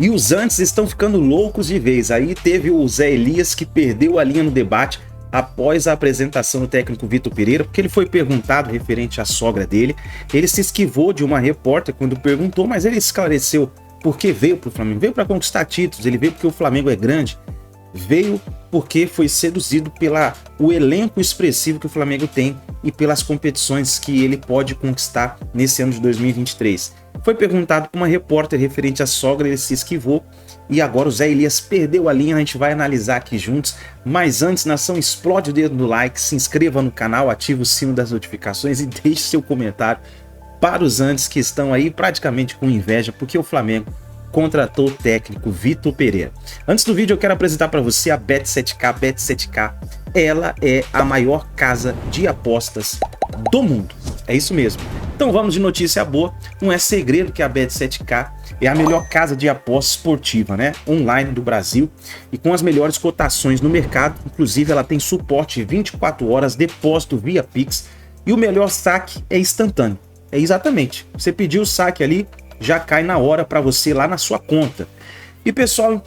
E os antes estão ficando loucos de vez. Aí teve o Zé Elias que perdeu a linha no debate após a apresentação do técnico Vitor Pereira, porque ele foi perguntado referente à sogra dele. Ele se esquivou de uma repórter quando perguntou, mas ele esclareceu por que veio para o Flamengo. Veio para conquistar títulos, ele veio porque o Flamengo é grande. Veio porque foi seduzido pelo elenco expressivo que o Flamengo tem e pelas competições que ele pode conquistar nesse ano de 2023. Foi perguntado por uma repórter referente à sogra, ele se esquivou e agora o Zé Elias perdeu a linha, a gente vai analisar aqui juntos. Mas antes, nação, explode o dedo no like, se inscreva no canal, ative o sino das notificações e deixe seu comentário para os antes que estão aí praticamente com inveja porque o Flamengo contratou o técnico Vitor Pereira. Antes do vídeo eu quero apresentar para você a Bet7k. A Bet7k, ela é a maior casa de apostas do mundo. É isso mesmo. Então vamos de notícia boa. Não é segredo que a Bet7k é a melhor casa de aposta esportiva, né? Online do Brasil e com as melhores cotações no mercado. Inclusive ela tem suporte 24 horas, depósito via Pix e o melhor saque é instantâneo. É exatamente. Você pediu o saque ali, já cai na hora para você lá na sua conta. E pessoal,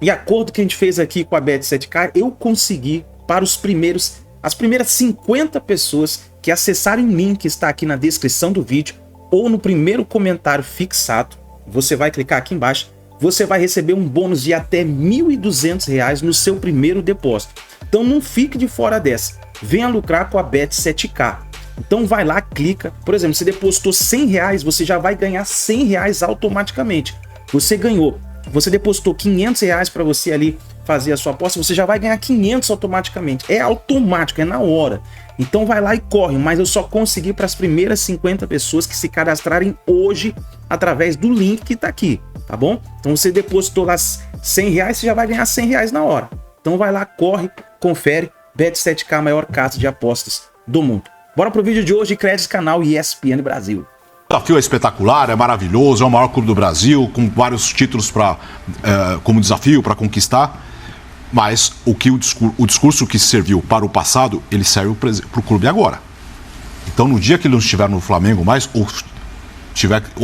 de acordo com o que a gente fez aqui com a Bet7k, eu consegui para as primeiras 50 pessoas que acessarem o link que está aqui na descrição do vídeo ou no primeiro comentário fixado, você vai clicar aqui embaixo, você vai receber um bônus de até R$ 1.200 no seu primeiro depósito. Então não fique de fora dessa, venha lucrar com a Bet7k. Então vai lá, clica, por exemplo, você depositou R$100, você já vai ganhar R$100 automaticamente. Você ganhou, você depositou R$500 para você ali fazer a sua aposta, você já vai ganhar 500 automaticamente. É automático, é na hora. Então vai lá e corre, mas eu só consegui para as primeiras 50 pessoas que se cadastrarem hoje através do link que tá aqui, tá bom? Então você depositou lá R$100, você já vai ganhar R$100 na hora. Então vai lá, corre, confere, Bet7k, a maior casa de apostas do mundo. Bora pro vídeo de hoje, crédito canal ESPN Brasil. O desafio é espetacular, é maravilhoso, é o maior clube do Brasil, com vários títulos como desafio para conquistar. Mas o discurso que serviu para o passado, ele serve para o clube agora. Então, no dia que ele não estiver no Flamengo mais, ou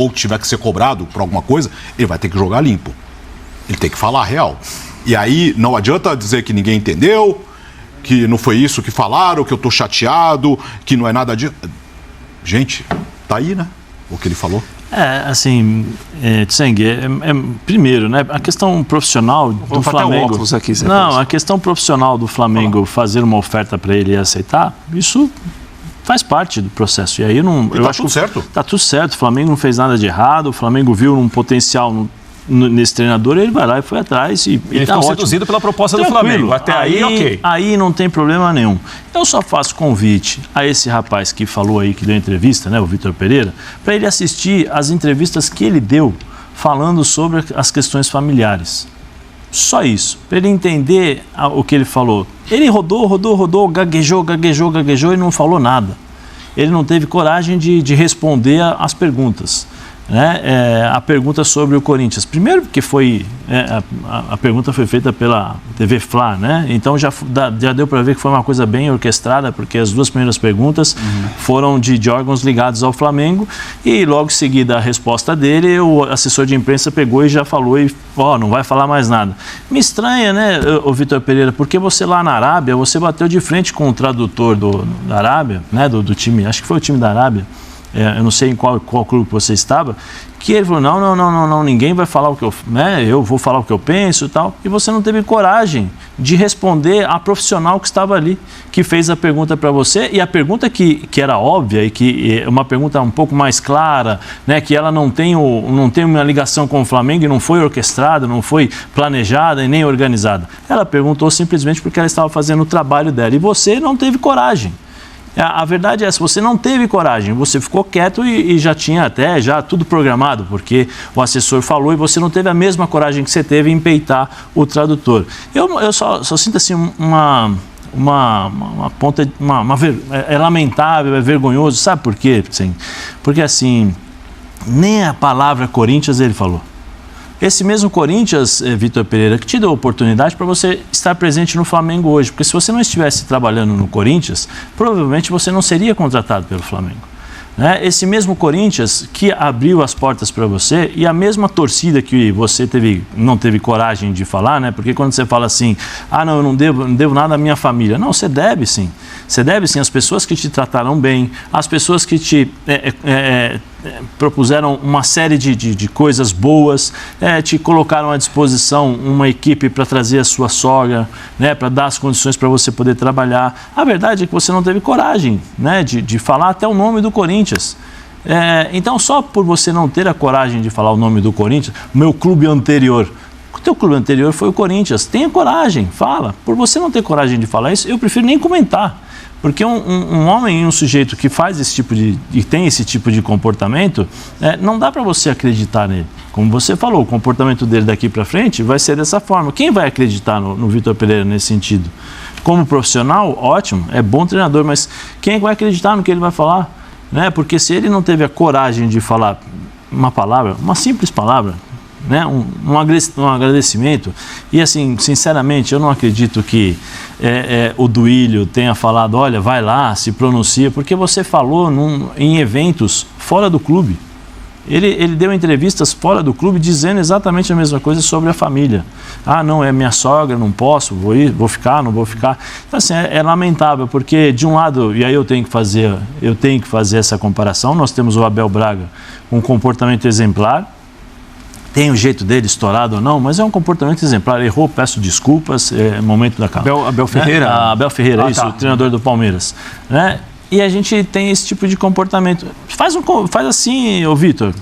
tiver que ser cobrado por alguma coisa, ele vai ter que jogar limpo. Ele tem que falar a real. E aí, não adianta dizer que ninguém entendeu, que não foi isso que falaram, que eu tô chateado, que não é nada disso. Gente, tá aí, né? O que ele falou. Assim, Tseng, primeiro, né, a questão profissional do Flamengo. Aqui, não, a questão profissional do Flamengo fazer uma oferta para ele e aceitar, isso faz parte do processo. E aí eu acho que certo. Tá tudo certo. O Flamengo não fez nada de errado, o Flamengo viu um potencial nesse treinador, ele vai lá e foi atrás e ele tá ficou seduzido pela proposta do Flamengo. Até aí, ok. Aí não tem problema nenhum. Eu só faço convite a esse rapaz que falou aí, que deu entrevista, né, o Vitor Pereira, para ele assistir as entrevistas que ele deu falando sobre as questões familiares. Só isso, para ele entender o que ele falou. Ele rodou, gaguejou e não falou nada. Ele não teve coragem de responder as perguntas. Né? A pergunta sobre o Corinthians. Primeiro porque a pergunta foi feita pela TV Fla, né? Então já deu para ver que foi uma coisa bem orquestrada, porque as duas primeiras perguntas foram de órgãos ligados ao Flamengo e logo em seguida a resposta dele, o assessor de imprensa pegou e já falou e não vai falar mais nada. Me estranha, né, o Vitor Pereira, porque você lá na Arábia, você bateu de frente com o tradutor da Arábia, né, do time, acho que foi o time da Arábia, eu não sei em qual clube você estava, que ele falou, não, ninguém vai falar o que eu vou falar o que eu penso e tal, e você não teve coragem de responder a profissional que estava ali, que fez a pergunta para você, e a pergunta que era óbvia, e que é uma pergunta um pouco mais clara, né, que ela não tem uma ligação com o Flamengo, e não foi orquestrada, não foi planejada e nem organizada. Ela perguntou simplesmente porque ela estava fazendo o trabalho dela, e você não teve coragem. A verdade é essa, você não teve coragem, você ficou quieto e já tinha já tudo programado, porque o assessor falou e você não teve a mesma coragem que você teve em peitar o tradutor. Eu só sinto assim uma ponta, é lamentável, é vergonhoso, sabe por quê? Porque assim, nem a palavra Corinthians ele falou. Esse mesmo Corinthians, Vitor Pereira, que te deu a oportunidade para você estar presente no Flamengo hoje. Porque se você não estivesse trabalhando no Corinthians, provavelmente você não seria contratado pelo Flamengo. né? Esse mesmo Corinthians que abriu as portas para você e a mesma torcida que você não teve coragem de falar, né? Porque quando você fala assim, não, eu não devo nada à minha família. Não, você deve sim. Você deve sim às pessoas que te trataram bem, às pessoas que te propuseram uma série de coisas boas, te colocaram à disposição uma equipe para trazer a sua sogra, né, para dar as condições para você poder trabalhar. A verdade é que você não teve coragem, né, de falar até o nome do Corinthians. Então, só por você não ter a coragem de falar o nome do Corinthians, meu clube anterior, o teu clube anterior foi o Corinthians, tenha coragem, fala. Por você não ter coragem de falar isso, eu prefiro nem comentar. Porque um homem e um sujeito que faz esse tipo e tem esse tipo de comportamento, não dá para você acreditar nele. Como você falou, o comportamento dele daqui para frente vai ser dessa forma. Quem vai acreditar no Vitor Pereira nesse sentido? Como profissional, ótimo, é bom treinador, mas quem vai acreditar no que ele vai falar? Né? Porque se ele não teve a coragem de falar uma palavra, uma simples palavra, né? Um agradecimento, e assim, sinceramente, eu não acredito que o Duílio tenha falado, olha, vai lá, se pronuncia, porque você falou em eventos fora do clube. Ele deu entrevistas fora do clube dizendo exatamente a mesma coisa sobre a família. Não, é minha sogra, não posso, vou ficar, não vou ficar. Então, assim, é lamentável, porque de um lado, e aí eu tenho que fazer essa comparação, nós temos o Abel Braga com um comportamento exemplar, tem o jeito dele estourado ou não, mas é um comportamento exemplar. Errou, peço desculpas, é momento da calma. Abel Ferreira? Né? Abel Ferreira, isso, o treinador do Palmeiras. Né? E a gente tem esse tipo de comportamento. Faz assim, ô Vitor,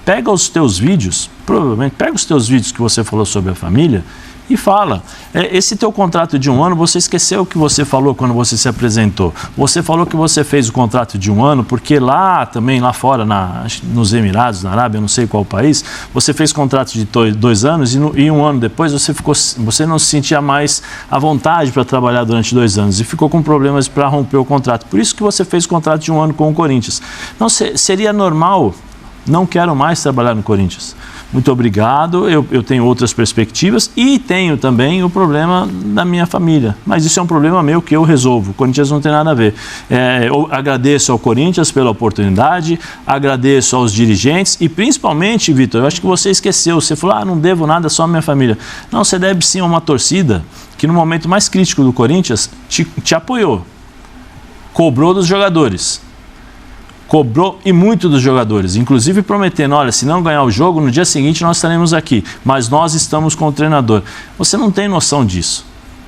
pega os teus vídeos, provavelmente, pega os teus vídeos que você falou sobre a família e fala. Esse teu contrato de 1 ano, você esqueceu o que você falou quando você se apresentou. Você falou que você fez o contrato de 1 ano porque lá fora, nos Emirados, na Arábia, não sei qual país, você fez contrato de 2 anos e 1 ano depois você não se sentia mais à vontade para trabalhar durante 2 anos e ficou com problemas para romper o contrato. Por isso que você fez o contrato de 1 ano com o Corinthians. Não, seria normal, não quero mais trabalhar no Corinthians. Muito obrigado, eu tenho outras perspectivas e tenho também o problema da minha família. Mas isso é um problema meu que eu resolvo. O Corinthians não tem nada a ver. Eu agradeço ao Corinthians pela oportunidade, agradeço aos dirigentes e principalmente, Vitor, eu acho que você esqueceu. Você falou, não devo nada, só a minha família. Não, você deve sim a uma torcida que no momento mais crítico do Corinthians te apoiou, cobrou dos jogadores. Cobrou e muito dos jogadores, inclusive prometendo, olha, se não ganhar o jogo, no dia seguinte nós estaremos aqui, mas nós estamos com o treinador. Você não tem noção disso.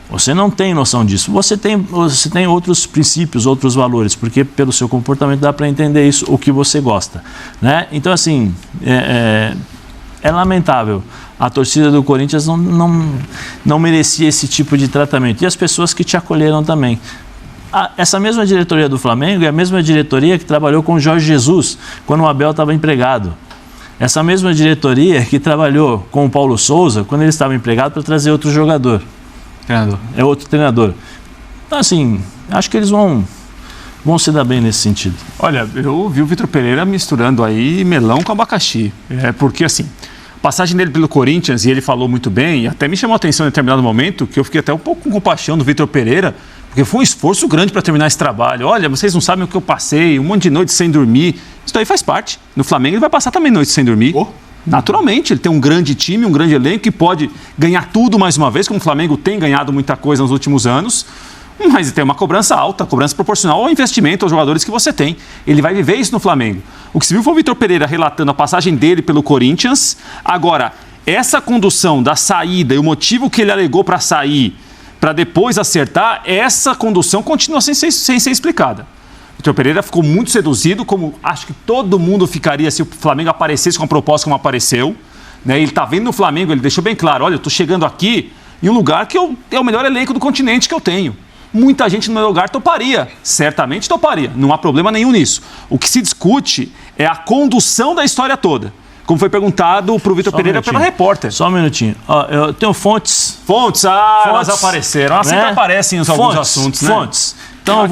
Você não tem noção disso. Você tem outros princípios, outros valores, porque pelo seu comportamento dá para entender isso, o que você gosta. Né? Então, assim, é lamentável. A torcida do Corinthians não merecia esse tipo de tratamento. E as pessoas que te acolheram também. Essa mesma diretoria do Flamengo é a mesma diretoria que trabalhou com o Jorge Jesus quando o Abel estava empregado. Essa mesma diretoria que trabalhou com o Paulo Souza quando ele estava empregado para trazer outro jogador. É outro treinador. Então, assim, acho que eles vão se dar bem nesse sentido. Olha, eu vi o Vitor Pereira misturando aí melão com abacaxi. Porque, assim, a passagem dele pelo Corinthians, e ele falou muito bem, e até me chamou a atenção em determinado momento, que eu fiquei até um pouco com compaixão do Vitor Pereira, porque foi um esforço grande para terminar esse trabalho. Olha, vocês não sabem o que eu passei, um monte de noites sem dormir. Isso daí faz parte. No Flamengo ele vai passar também noites sem dormir. Naturalmente, ele tem um grande time, um grande elenco que pode ganhar tudo mais uma vez, como o Flamengo tem ganhado muita coisa nos últimos anos. Mas tem uma cobrança alta, cobrança proporcional ao investimento, aos jogadores que você tem. Ele vai viver isso no Flamengo. O que se viu foi o Vitor Pereira relatando a passagem dele pelo Corinthians. Agora, essa condução da saída e o motivo que ele alegou para sair, para depois acertar, essa condução continua sem ser explicada. O Vitor Pereira ficou muito seduzido, como acho que todo mundo ficaria se o Flamengo aparecesse com a proposta como apareceu. Né? Ele está vendo no Flamengo, ele deixou bem claro, olha, eu estou chegando aqui em um lugar que é o melhor elenco do continente que eu tenho. Muita gente no meu lugar toparia, certamente toparia, não há problema nenhum nisso. O que se discute é a condução da história toda. Como foi perguntado para o Vitor Pereira pela repórter. Só um minutinho. Eu tenho fontes. Fontes, elas apareceram. Elas sempre aparecem em alguns assuntos, né? Fontes. Então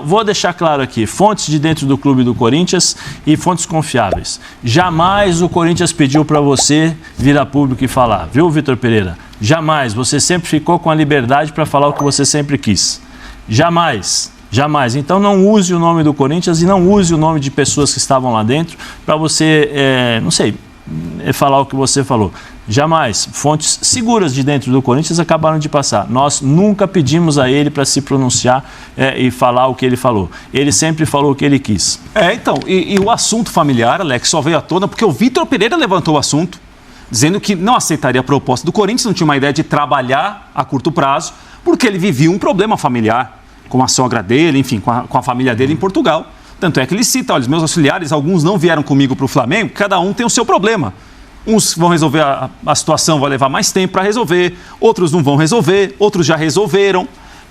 vou deixar claro aqui. Fontes de dentro do clube do Corinthians e fontes confiáveis. Jamais o Corinthians pediu para você vir a público e falar. Viu, Vitor Pereira? Jamais. Você sempre ficou com a liberdade para falar o que você sempre quis. Jamais. Jamais. Então não use o nome do Corinthians e não use o nome de pessoas que estavam lá dentro para você, não sei, falar o que você falou. Jamais. Fontes seguras de dentro do Corinthians acabaram de passar. Nós nunca pedimos a ele para se pronunciar e falar o que ele falou. Ele sempre falou o que ele quis. Então, e o assunto familiar, Alex, só veio à tona porque o Vitor Pereira levantou o assunto, dizendo que não aceitaria a proposta do Corinthians, não tinha uma ideia de trabalhar a curto prazo, porque ele vivia um problema familiar com a sogra dele, enfim, com a família dele em Portugal. Tanto é que ele cita, olha, os meus auxiliares, alguns não vieram comigo para o Flamengo, cada um tem o seu problema. Uns vão resolver a situação, vai levar mais tempo para resolver, outros não vão resolver, outros já resolveram.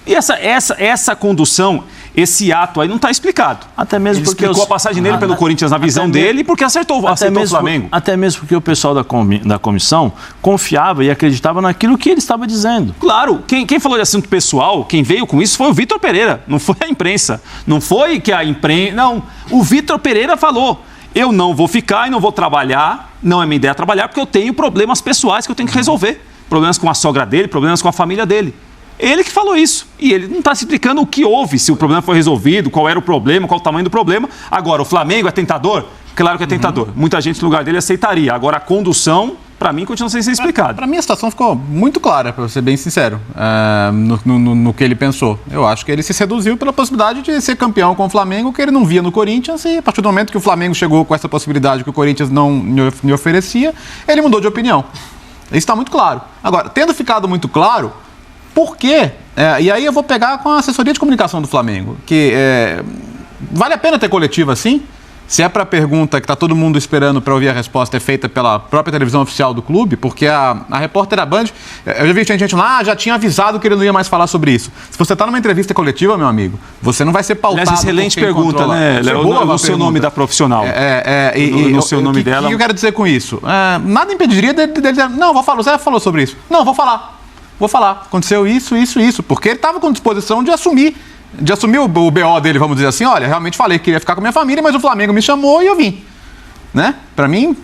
E essa condução, esse ato aí não está explicado. Até mesmo ele porque explicou a passagem dele pelo Corinthians na visão dele, porque aceitou o Flamengo. Até mesmo porque o pessoal da comissão confiava e acreditava naquilo que ele estava dizendo. Claro, quem falou de assunto pessoal, quem veio com isso foi o Vitor Pereira, não foi a imprensa. Não foi que a imprensa... Não, o Vitor Pereira falou, eu não vou ficar e não vou trabalhar, não é minha ideia trabalhar, porque eu tenho problemas pessoais que eu tenho que resolver. Problemas com a sogra dele, problemas com a família dele. Ele que falou isso. E ele não está se explicando o que houve, se o problema foi resolvido, qual era o problema, qual o tamanho do problema. Agora, o Flamengo é tentador? Claro que é tentador. Muita gente no lugar dele aceitaria. Agora, a condução, para mim, continua sem ser explicada. Para mim, a situação ficou muito clara, para ser bem sincero, no que ele pensou. Eu acho que ele se seduziu pela possibilidade de ser campeão com o Flamengo, que ele não via no Corinthians, e a partir do momento que o Flamengo chegou com essa possibilidade que o Corinthians não lhe oferecia, ele mudou de opinião. Isso está muito claro. Agora, tendo ficado muito claro, por quê? E aí eu vou pegar com a assessoria de comunicação do Flamengo, que vale a pena ter coletiva assim? Se é para a pergunta que está todo mundo esperando para ouvir a resposta é feita pela própria televisão oficial do clube, porque a repórter da Band, eu já vi gente lá, já tinha avisado que ele não ia mais falar sobre isso. Se você está numa entrevista coletiva, meu amigo, você não vai ser pautado. Aliás, excelente pergunta, né, Léo? No seu nome da profissional. No seu nome dela. O que eu quero dizer com isso? Nada impediria dele dizer, não, vou falar, o Zé falou sobre isso. Não, vou falar. Aconteceu isso, porque ele estava com disposição de assumir o BO dele, vamos dizer assim, olha, realmente falei que queria ficar com a minha família, mas o Flamengo me chamou e eu vim. Né? Para mim,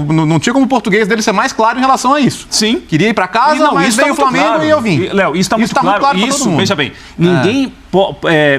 não tinha como o português dele ser mais claro em relação a isso. Sim. Queria ir para casa, mas veio o Flamengo claro. E eu vim. Léo, isso está muito claro. Isso, veja bem, ninguém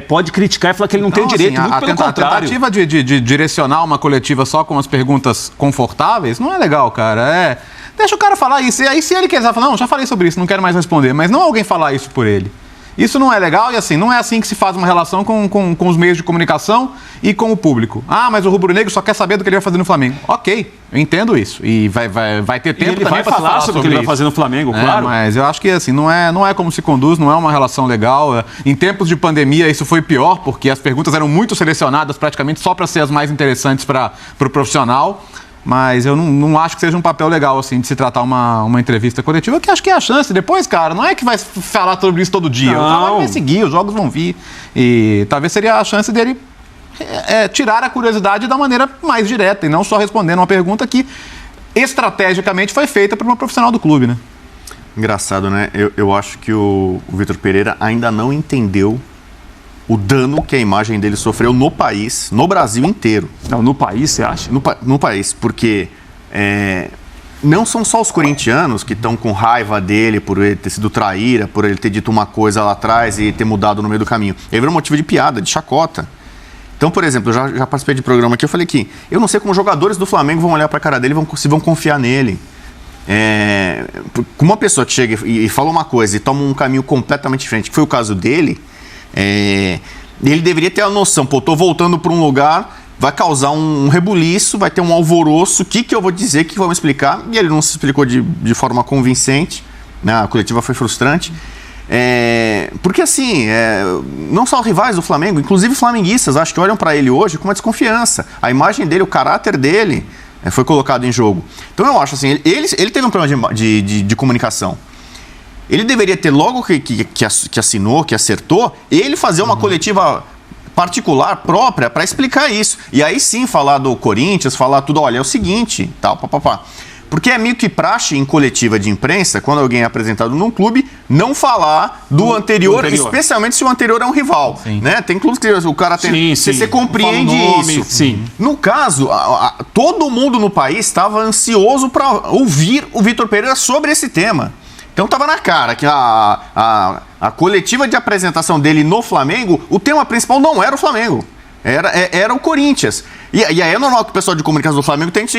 pode criticar e falar que ele não tem o direito, muito pelo contrário. A tentativa de direcionar uma coletiva só com as perguntas confortáveis não é legal, cara. Deixa o cara falar isso. E aí, se ele quiser falar, não, já falei sobre isso, não quero mais responder. Mas não alguém falar isso por ele. Isso não é legal e assim, não é assim que se faz uma relação com os meios de comunicação e com o público. Mas o rubro-negro só quer saber do que ele vai fazer no Flamengo. Ok, eu entendo isso. E vai ter tempo ele também para falar sobre o que ele vai fazer no Flamengo, claro. Mas eu acho que assim, não é como se conduz, não é uma relação legal. Em tempos de pandemia isso foi pior, porque as perguntas eram muito selecionadas praticamente só para ser as mais interessantes para o profissional. Mas eu não acho que seja um papel legal, assim, de se tratar uma entrevista coletiva, que acho que é a chance. Depois, cara, não é que vai falar sobre isso todo dia. O trabalho vai seguir, os jogos vão vir. E talvez seria a chance dele tirar a curiosidade da maneira mais direta e não só respondendo uma pergunta que estrategicamente foi feita por uma profissional do clube, né? Engraçado, né? Eu acho que o Vitor Pereira ainda não entendeu o dano que a imagem dele sofreu no país, no Brasil inteiro. Não, no país, você acha? No país, porque não são só os corintianos que estão com raiva dele por ele ter sido traíra, por ele ter dito uma coisa lá atrás e ter mudado no meio do caminho. Ele virou motivo de piada, de chacota. Então, por exemplo, eu já participei de programa aqui, eu falei que eu não sei como jogadores do Flamengo vão olhar para a cara dele e vão confiar nele. Como uma pessoa que chega e fala uma coisa e toma um caminho completamente diferente, que foi o caso dele, ele deveria ter a noção, eu tô voltando para um lugar, vai causar um rebuliço, vai ter um alvoroço, o que eu vou dizer, o que vão me explicar, e ele não se explicou de forma convincente, né? A coletiva foi frustrante, porque assim, não só rivais do Flamengo, inclusive flamenguistas, acho que olham para ele hoje com uma desconfiança, a imagem dele, o caráter dele foi colocado em jogo. Então eu acho assim, ele teve um problema de comunicação. Ele deveria ter, logo que assinou, que acertou, ele fazer uma coletiva particular, própria, para explicar isso. E aí sim falar do Corinthians, falar tudo, olha, é o seguinte, tal, papapá. Porque é meio que praxe em coletiva de imprensa, quando alguém é apresentado num clube, não falar do anterior, especialmente se o anterior é um rival. Né? Tem clubes que o cara tem... Você compreende isso. Sim. No caso, todo mundo no país estava ansioso para ouvir o Vitor Pereira sobre esse tema. Então tava na cara que a coletiva de apresentação dele no Flamengo, o tema principal não era o Flamengo. Era o Corinthians. E aí é normal que o pessoal de comunicação do Flamengo tente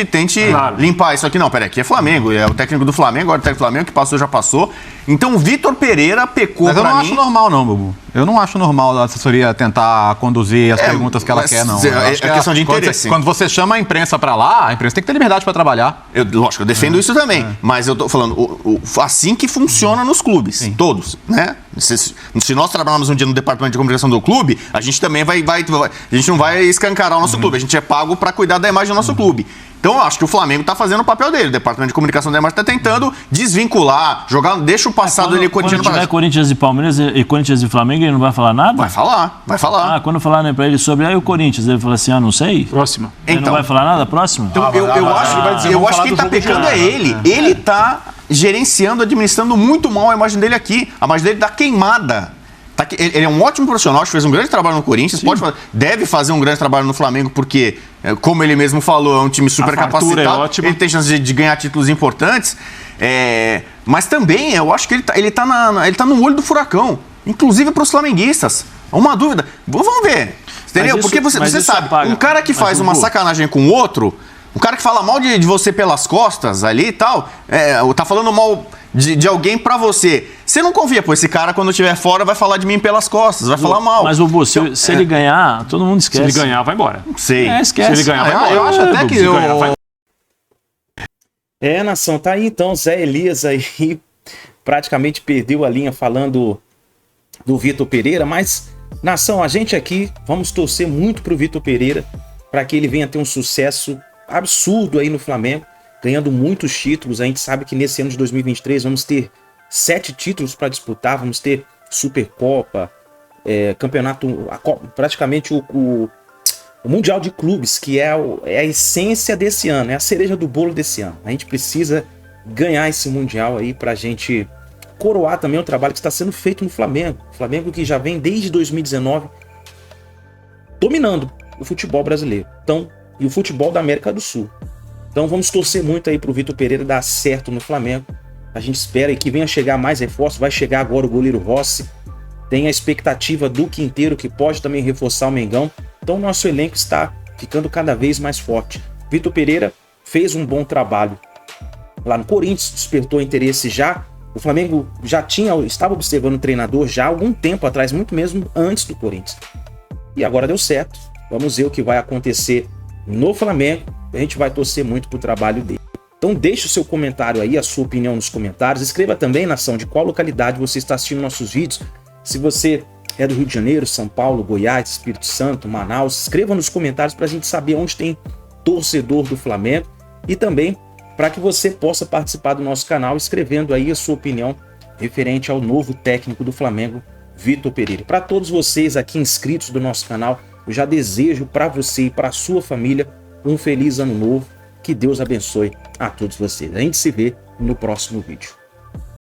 limpar isso aqui. Não, peraí, aqui é Flamengo. É o técnico do Flamengo, agora o técnico do Flamengo, que passou, já passou. Então o Vitor Pereira pecou pra mim. Mas eu não acho normal, não, Bubu. Eu não acho normal a assessoria tentar conduzir as perguntas que ela quer, não. É questão de interesse. Quando você chama a imprensa pra lá, a imprensa tem que ter liberdade pra trabalhar. Lógico, eu defendo isso também. Mas eu tô falando, assim que funciona nos clubes. Sim. Todos, né? Se nós trabalharmos um dia no departamento de comunicação do clube, a gente também a gente não vai escancarar o nosso clube. A gente é pago pra cuidar da imagem do nosso clube. Então eu acho que o Flamengo tá fazendo o papel dele. O departamento de comunicação da imagem tá tentando desvincular, jogar, deixa o passado dele quando tiver Corinthians e Palmeiras e Corinthians e Flamengo, ele não vai falar nada? Vai falar. Quando falar pra ele sobre o Corinthians, ele fala assim, não sei. Próxima. Ele não vai falar nada? Próxima? Então, eu acho que quem tá pecando é ele. Ele tá gerenciando, administrando muito mal a imagem dele aqui. A imagem dele tá queimada. Ele é um ótimo profissional, acho que fez um grande trabalho no Corinthians, deve fazer um grande trabalho no Flamengo, porque, como ele mesmo falou, é um time super capacitado, ele tem chance de ganhar títulos importantes, mas também eu acho que ele tá no olho do furacão, inclusive para os flamenguistas. Uma dúvida, vamos ver, entendeu? Porque você sabe, um cara que faz uma sacanagem com o outro, um cara que fala mal de você pelas costas ali e tal, tá falando mal de alguém pra você. Você não confia, pô, esse cara quando estiver fora vai falar de mim pelas costas, vai falar mal. Mas, Bubu, se ele ganhar, todo mundo esquece. Se ele ganhar, vai embora. Não sei. Esquece. Se ele ganhar, vai embora. Eu acho até que nação, tá aí então, Zé Elias aí praticamente perdeu a linha falando do Vitor Pereira, mas, nação, a gente aqui vamos torcer muito pro Vitor Pereira para que ele venha ter um sucesso absurdo aí no Flamengo, ganhando muitos títulos. A gente sabe que nesse ano de 2023 vamos ter 7 títulos para disputar, vamos ter Supercopa, campeonato, praticamente o Mundial de Clubes, que é a essência desse ano, é a cereja do bolo desse ano. A gente precisa ganhar esse Mundial aí pra gente coroar também o trabalho que está sendo feito no Flamengo. O Flamengo que já vem desde 2019 dominando o futebol brasileiro. Então, e o futebol da América do Sul. Então vamos torcer muito aí pro Vitor Pereira dar certo no Flamengo. A gente espera que venha chegar mais reforço. Vai chegar agora o goleiro Rossi. Tem a expectativa do Quinteiro, que pode também reforçar o Mengão. Então o nosso elenco está ficando cada vez mais forte. Vitor Pereira fez um bom trabalho lá no Corinthians, despertou interesse já. O Flamengo já estava observando o treinador já há algum tempo atrás, muito mesmo antes do Corinthians. E agora deu certo. Vamos ver o que vai acontecer no Flamengo. A gente vai torcer muito pro trabalho dele. Então deixe o seu comentário aí, a sua opinião nos comentários. Escreva também, nação, de qual localidade você está assistindo nossos vídeos. Se você é do Rio de Janeiro, São Paulo, Goiás, Espírito Santo, Manaus, escreva nos comentários para a gente saber onde tem torcedor do Flamengo. E também para que você possa participar do nosso canal, escrevendo aí a sua opinião referente ao novo técnico do Flamengo, Vitor Pereira. Para todos vocês aqui inscritos do nosso canal, eu já desejo para você e para a sua família um feliz ano novo. Que Deus abençoe a todos vocês. A gente se vê no próximo vídeo.